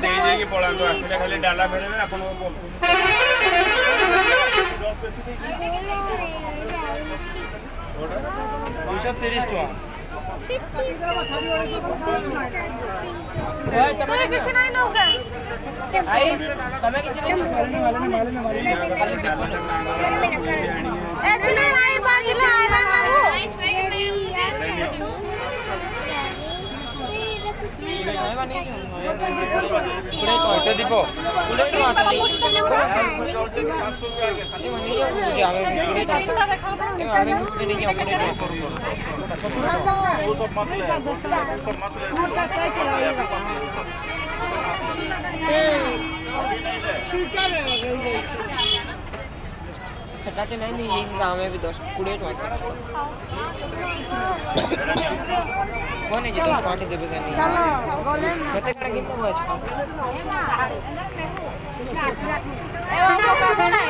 ଦେଇକି ପଳାନ୍ତୁ ଆସିଲେ ଖାଲି ଡାଲା ଫେରେଇବେ ଆପଣଙ୍କୁ 230 ଟଙ୍କା। ତମେ କିଛି ନାହିଁ ନଉକା ଆଇ ତମେ କିଛି ନାହିଁ ଏଛି ନାହିଁ ବାଜିଲା ଆଇଲା ନାବୁ କେତେ ଦୀପ हटाते नहीं नहीं यही दाम है भी 10 20 टका कौन है जो 10 पार्टी देबे का नहीं कते का कितना बच ए बाबू का नहीं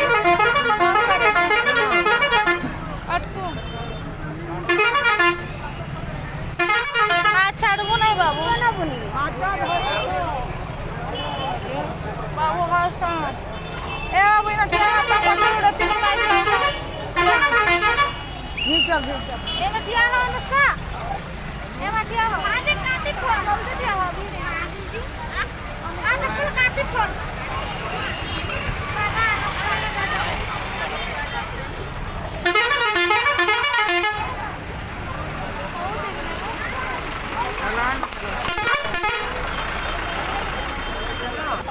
अटको हाथ छाड़बो नहीं बाबू ना बुनी बाबू हाथ ए बाबू इना ठिया हाथ पकड़ उड़ती नहीं माइक ठीक है ए मठिया हो अनुष्का ए मठिया हो काटे काटे फोन जल्दी दिया हो अभी काटे फुल काटे फोन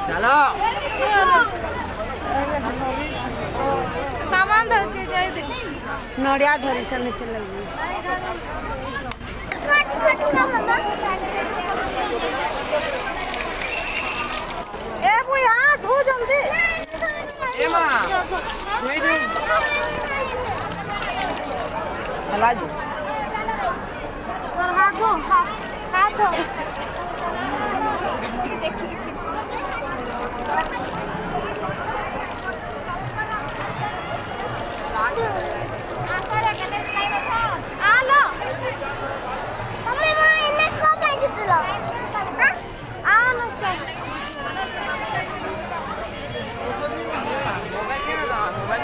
चलो सामान धरती जाई दे नड़िया धरी से नीचे लगी कट कट का मम्मा ए बुया धो जल्दी ए मां धोई दे हला दो हाथ धो हाथ धो देखी छी